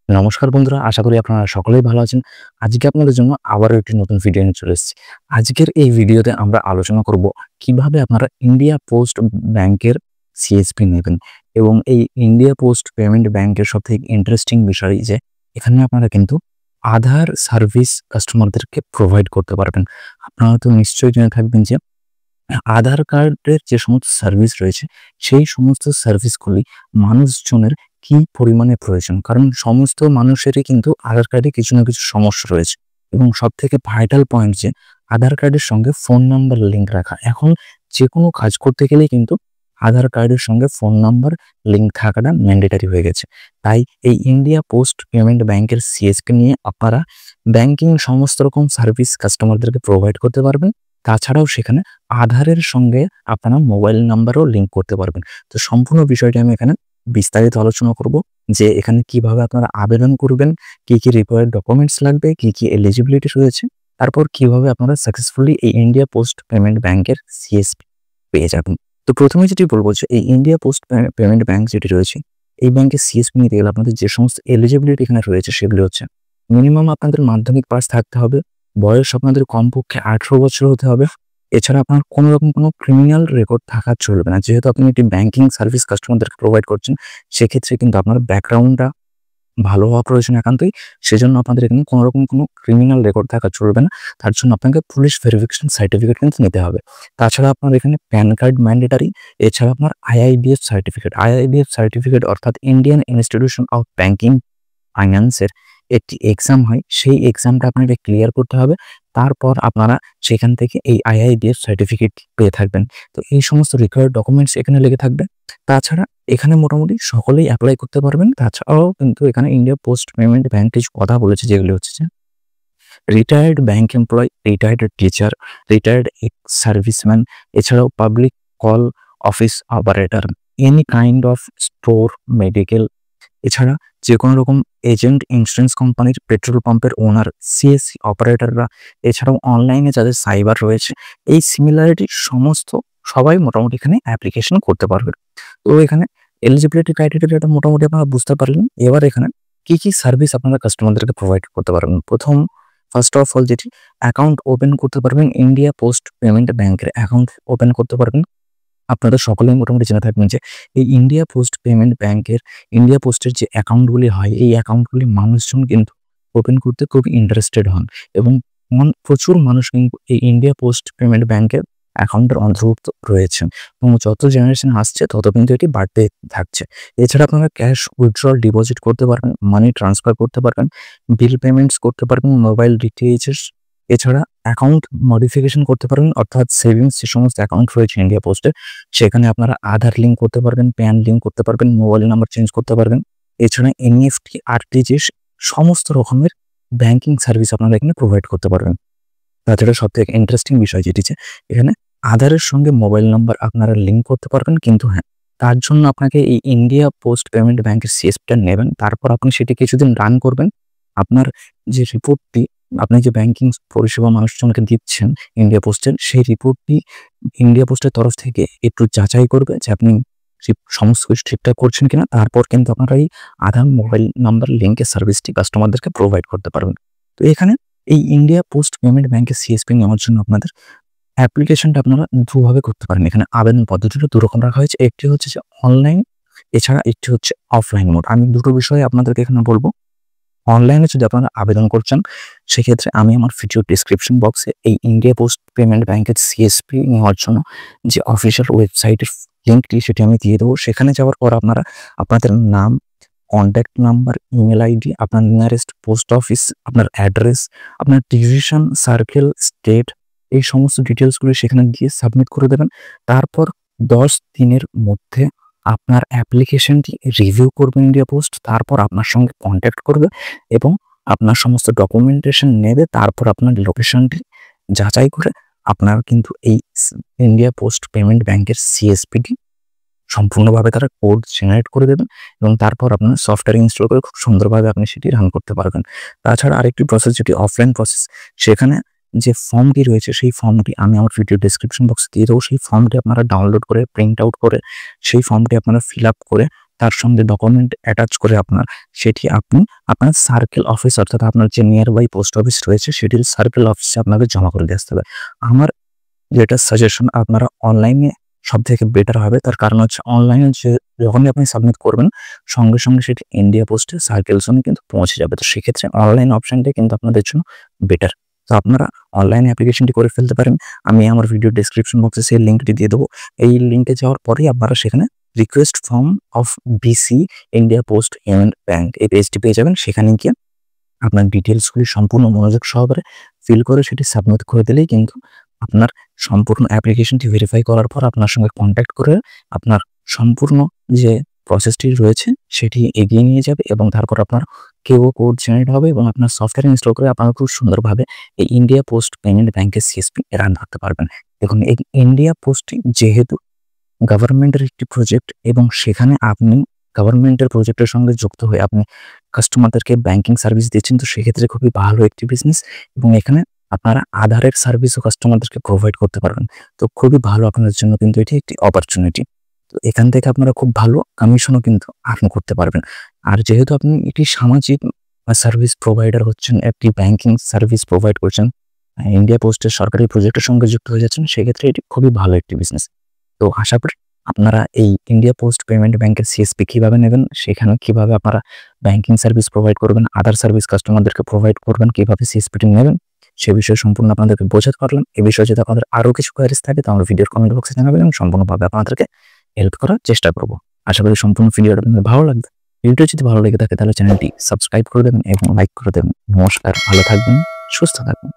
নমস্কার বন্ধুরা, আশা করি আপনারা সকলেই ভালো আছেন। আজকে আপনাদের জন্য আবারও একটি নতুন ভিডিও নিয়ে চলে এসেছি। আজকের এই ভিডিওতে আমরা আলোচনা করব কিভাবে আপনারা ইন্ডিয়া পোস্ট ব্যাংকের সিএসপি নেবেন এবং এই ইন্ডিয়া পোস্ট পেমেন্ট ব্যাংকের সবথেকে ইন্টারেস্টিং বিষয় যে এখানে আপনারা কিন্তু আধার সার্ভিস কাস্টমারদেরকে প্রোভাইড করতে পারবেন। আপনারা তো নিশ্চয়ই জেনে থাকবেন যে আধার কার্ডের যে সমস্ত সার্ভিস রয়েছে সেই সমস্ত সার্ভিসগুলি মানুষজনের কি পরিমাণে প্রয়োজন, কারণ সমস্ত মানুষেরই কিন্তু আধার কার্ডে কিছু না কিছু সমস্যা রয়েছে এবং সব থেকে ভাইটাল পয়েন্ট যে আধার কার্ডের সঙ্গে ফোন নাম্বার লিঙ্ক রাখা। এখন যে কোনো কাজ করতে গেলেই কিন্তু আধার কার্ডের সঙ্গে ফোন নাম্বার লিঙ্ক থাকাটা ম্যান্ডেটারি হয়ে গেছে। তাই এই ইন্ডিয়া পোস্ট পেমেন্ট ব্যাংকের সিএসপি নিয়ে আপনারা ব্যাংকিং সমস্ত রকম সার্ভিস কাস্টমারদেরকে প্রোভাইড করতে পারবেন। তাছাড়াও সেখানে আধারের সঙ্গে আপনারা মোবাইল নাম্বারও লিঙ্ক করতে পারবেন। তো সম্পূর্ণ বিষয়টি আমি এখানে বিস্তারিত আলোচনা করব যে এখানে কিভাবে আপনারা আবেদন করবেন, কি রিকোয়ার্ড ডকুমেন্টস লাগবে, কি এলিজিবিলিটি রয়েছে, তারপর কিভাবে আপনারা সাকসেসফুলি এই ইন্ডিয়া পোস্ট পেমেন্ট ব্যাংকের সিএসপি পেয়ে যাবেন। তো প্রথমে যেটি বলবো যে এই ইন্ডিয়া পোস্ট পেমেন্ট ব্যাংক যেটি রয়েছে, এই ব্যাংকের সিএসপি নিতে গেলে আপনাদের যে সমস্ত এলিজিবিলিটি এখানে রয়েছে সেগুলি হচ্ছে মিনিমাম আপনাদের মাধ্যমিক পাস থাকতে হবে, বয়স আপনাদের কমপক্ষে 18 বছর হতে হবে। এছাড়া আপনার কোনো রকম কোনো ক্রিমিনাল রেকর্ড থাকা চলবে না। যেহেতু আপনি একটি ব্যাংকিং সার্ভিস কাস্টমারদেরকে প্রোভাইড করছেন, সেক্ষেত্রে কিন্তু আপনার ব্যাকগ্রাউন্ডটা ভালো হওয়া প্রয়োজন একান্তই। সেজন্য আপনাদের এখানে কোনো রকম কোনো ক্রিমিনাল রেকর্ড থাকা চলবে না। তার জন্য আপনাকে পুলিশ ভেরিফিকেশন সার্টিফিকেট কিন্তু নিতে হবে। তাছাড়া আপনার এখানে প্যান কার্ড ম্যান্ডেটারি। এছাড়া আপনার আইআইবিএফ সার্টিফিকেট। আইআইবিএফ সার্টিফিকেট অর্থাৎ ইন্ডিয়ান ইনস্টিটিউশন অফ ব্যাংকিং ফাইন্যান্সের একটি এক্সাম হয়, সেই এক্সামটা আপনাকে ক্লিয়ার করতে হবে। তারপর আপনারা সেখান থেকে এই আইআইবিএফ সার্টিফিকেট পেয়ে থাকবেন। তো এই সমস্ত রিকোয়ার্ড ডকুমেন্টস এখানে লেগে থাকবে। তাছাড়া এখানে মোটামুটি সকলেই অ্যাপ্লাই করতে পারবেন। তাছাড়াও কিন্তু এখানে ইন্ডিয়া পোস্ট পেমেন্ট ব্যাংক কিছু কথা বলেছে, যেগুলি হচ্ছে যে retired bank employee, retired teacher, retired ex serviceman, এছাড়াও public call office operator, any kind of store, medical, এছাড়া যে কোনো রকম এজেন্ট, ইন্স্যুরেন্স কোম্পানির, পেট্রোল পাম্পের ওনার, সিএসসি অপারেটররা, এছাড়াও অনলাইনে যাদের সাইবার রয়েছে, এই সিমিলারিটি সমস্ত সবাই মোটামুটি এখানে অ্যাপ্লিকেশন করতে পারবে। তো এখানে এলিজিবিলিটি ক্রাইটেরিয়াটা মোটামুটি আপনারা বুঝতে পারলেন। এবার এখানে কি সার্ভিস আপনারা কাস্টমারদেরকে প্রোভাইড করতে পারবেন। ফার্স্ট অফ অল যেটি অ্যাকাউন্ট ওপেন করতে পারবেন, ইন্ডিয়া পোস্ট পেমেন্ট ব্যাংকের অ্যাকাউন্ট ওপেন করতে পারবেন। আপনারা সকলেই মোটামুটি জেনে থাকবেন যে এই ইন্ডিয়া পোস্ট পেমেন্ট ব্যাংকের ইন্ডিয়া পোস্টের যে অ্যাকাউন্টগুলি হয়, এই অ্যাকাউন্টগুলি মানুষজন কিন্তু ওপেন করতে খুব ইন্টারেস্টেড হন এবং প্রচুর মানুষ কিন্তু এই ইন্ডিয়া পোস্ট পেমেন্ট ব্যাংকের অ্যাকাউন্টের অন্তর্ভুক্ত রয়েছেন এবং যত জেনারেশন আসছে তত কিন্তু এটি বাড়তে থাকছে। এছাড়া আপনারা ক্যাশ উইথড্রল, ডিপোজিট করতে পারবেন, মানি ট্রান্সফার করতে পারবেন, বিল পেমেন্টস করতে পারবেন, মোবাইল ডিটিএইচের, এছাড়া অ্যাকাউন্ট মডিফিকেশন করতে পারবেন, অর্থাৎ সেভিংস যে সমস্ত অ্যাকাউন্ট রয়েছে ইন্ডিয়া পোস্টে, সেখানে আপনারা আধার লিঙ্ক করতে পারবেন, প্যান লিঙ্ক করতে পারবেন, মোবাইল নাম্বার চেঞ্জ করতে পারবেন। এছাড়া এনইএফটি, আরটিজিএস সমস্ত রকমের ব্যাংকিং সার্ভিস আপনারা এখানে প্রোভাইড করতে পারবেন। তাছাড়া সবথেকে ইন্টারেস্টিং বিষয় যেটি যে এখানে আধারের সঙ্গে মোবাইল নাম্বার আপনারা লিঙ্ক করতে পারবেন, কিন্তু হ্যাঁ, তার জন্য আপনাকে এই ইন্ডিয়া পোস্ট পেমেন্ট ব্যাংকের সিএসপিটা নেবেন। তারপর আপনি সেটি কিছুদিন রান করবেন। আপনার যে রিপোর্টটি আপনি যে ব্যাংকিং পরিষেবা মানুষজনকে দিচ্ছেন ইন্ডিয়া পোস্টের, সেই রিপোর্টটি ইন্ডিয়া পোস্টের তরফ থেকে একটু যাচাই করবে যে আপনি সমস্ত কিছু ঠিকঠাক করছেন কিনা। তারপর কিন্তু আপনারা এই আধার মোবাইল নাম্বার লিঙ্কের সার্ভিসটি কাস্টমারদেরকে প্রোভাইড করতে পারবেন। তো এখানে এই ইন্ডিয়া পোস্ট পেমেন্ট ব্যাংকের সিএসপি নেওয়ার জন্য আপনাদের অ্যাপ্লিকেশনটা আপনারা দুভাবে করতে পারেন। এখানে আবেদন পদ্ধতিটা দুরকম রাখা হয়েছে। একটি হচ্ছে যে অনলাইন, এছাড়া একটি হচ্ছে অফলাইন মোড। আমি দুটো বিষয়ে আপনাদেরকে এখানে বলবো। অনলাইনে যদি আপনারা আবেদন করছেন, সেক্ষেত্রে আমি আমার ভিডিও ডিসক্রিপশন বক্সে এই ইন্ডিয়া পোস্ট পেমেন্ট ব্যাংকের সিএসপি নেওয়ার জন্য যে অফিসিয়াল ওয়েবসাইটের লিঙ্কটি সেটি আমি দিয়ে দেবো। সেখানে যাওয়ার পর আপনারা আপনাদের নাম, কন্ট্যাক্ট নাম্বার, ইমেল আইডি, আপনার নিয়ারেস্ট পোস্ট অফিস, আপনার অ্যাড্রেস, আপনার ডিভিশন, সার্কেল, স্টেট, এই সমস্ত ডিটেলসগুলো সেখানে দিয়ে সাবমিট করে দেবেন। তারপর 10 দিনের মধ্যে আপনার অ্যাপ্লিকেশনটি রিভিউ করবে ইন্ডিয়া পোস্ট। তারপর আপনার সঙ্গে কন্ট্যাক্ট করবে এবং আপনার সমস্ত ডকুমেন্টেশন নেবে। তারপর আপনার লোকেশনটি যাচাই করে আপনার কিন্তু এই ইন্ডিয়া পোস্ট পেমেন্ট ব্যাংকের সিএসপিটি সম্পূর্ণভাবে তারা কোড জেনারেট করে দেবেন এবং তারপর আপনার সফটওয়্যার ইনস্টল করে খুব সুন্দরভাবে আপনি সেটি রান করতে পারবেন। তাছাড়া আরেকটি প্রসেস যেটি অফলাইন প্রসেস, সেখানে যে ফর্মটি রয়েছে সেই ফর্মটি আমি আমার ভিডিও ডেসক্রিপশন বক্সে দিয়ে দেবো। সেই ফর্মটি আপনারা ডাউনলোড করে প্রিন্ট আউট করে সেই ফর্মটি আপনারা ফিল আপ করে তার সঙ্গে ডকুমেন্ট অ্যাটাচ করে সেটি আপনি আপনার সার্কেল অফিস অর্থাৎ আপনার যে নিয়ার বাই পোস্ট অফিস রয়েছে সেটির সার্কেল অফিসে আপনাকে জমা করে দিয়ে আসতে হবে। আমার যেটা সাজেশন আপনারা অনলাইনে সবথেকে বেটার হবে। তার কারণ হচ্ছে অনলাইনে যখনই আপনি সাবমিট করবেন সঙ্গে সঙ্গে সেটি ইন্ডিয়া পোস্টে সার্কেল জোনে কিন্তু পৌঁছে যাবে। তো সেক্ষেত্রে অনলাইন অপশনটাই কিন্তু আপনাদের জন্য বেটার। তো আপনারা অনলাইনে অ্যাপ্লিকেশনটি করে ফেলতে পারেন। আমি আমার ভিডিও ডেসক্রিপশন বক্সে সেই লিঙ্কটি দিয়ে দেবো। এই লিঙ্কে যাওয়ার পরেই আপনারা সেখানে request form of BC India Post payment bank এই পেজটি পেয়ে যাবেন। সেখানে গিয়ে আপনার ডিটেলসগুলি সম্পূর্ণ মনোযোগ সহকারে ফিল করে সেটি সাবমিট করে দিলেই কিন্তু আপনার সম্পূর্ণ অ্যাপ্লিকেশনটি ভেরিফাই করার পর আপনার সঙ্গে কন্ট্যাক্ট করে আপনার সম্পূর্ণ যে প্রসেসটি রয়েছে সেটি এগিয়ে নিয়ে যাবে এবং তারপর আপনার কেও কোড জেনারেট হবে এবং আপনার সফটওয়্যার ইনস্টল করে আপনারা খুব সুন্দরভাবে এই ইন্ডিয়া পোস্ট পেমেন্ট ব্যাংকের সিএসপি রান করতে পারবেন। দেখুন, এই ইন্ডিয়া পোস্টটি যেহেতু গভর্নমেন্টের একটি প্রজেক্ট এবং সেখানে আপনি গভর্নমেন্টের প্রজেক্টের সঙ্গে যুক্ত হয়ে আপনি কাস্টমারদেরকে ব্যাংকিং সার্ভিস দিচ্ছেন, তো সেক্ষেত্রে খুবই ভালো একটি বিজনেস এবং এখানে আপনারা আধারের সার্ভিসও কাস্টমারদেরকে প্রোভাইড করতে পারবেন। তো খুবই ভালো আপনাদের জন্য কিন্তু এটি একটি অপরচুনিটি। তো এখান থেকে আপনারা খুব ভালো কমিশনও কিন্তু আর্ন করতে পারবেন। আর যেহেতু আপনি একটি সামাজিক সার্ভিস প্রোভাইডার হচ্ছেন, একটি ব্যাংকিং সার্ভিস প্রোভাইড করছেন, ইন্ডিয়া পোস্টের সরকারি প্রজেক্টের সঙ্গে যুক্ত হয়ে যাচ্ছেন, সেক্ষেত্রে এটি খুবই ভালো একটি বিজনেস। তো আশা করি আপনারা এই ইন্ডিয়া পোস্ট পেমেন্ট ব্যাংকের সিএসপি কিভাবে নেবেন, সেখানে কিভাবে আপনারা ব্যাংকিং সার্ভিস প্রোভাইড করবেন, আদার সার্ভিস কাস্টমারদেরকে প্রোভাইড করবেন, কিভাবে সিএসপিটি নেবেন, সে বিষয়ে সম্পূর্ণ আপনাদেরকে বোঝাতে পারলাম। এ বিষয়ে যদি আপনাদের আরও কিছু কোয়ারিজ থাকে তো আমার ভিডিওর কমেন্ট বক্সে জানাবেন এবং সম্পূর্ণভাবে আপনাদেরকে হেল্প করার চেষ্টা করব। আশা করি সম্পূর্ণ ভিডিওটা আপনাদের ভালো লাগবে। ভিডিওটি যদি ভালো লেগে থাকে তাহলে চ্যানেলটি সাবস্ক্রাইব করে দেবেন এবং লাইক করে দেবেন। নমস্কার, ভালো থাকবেন, সুস্থ থাকবেন।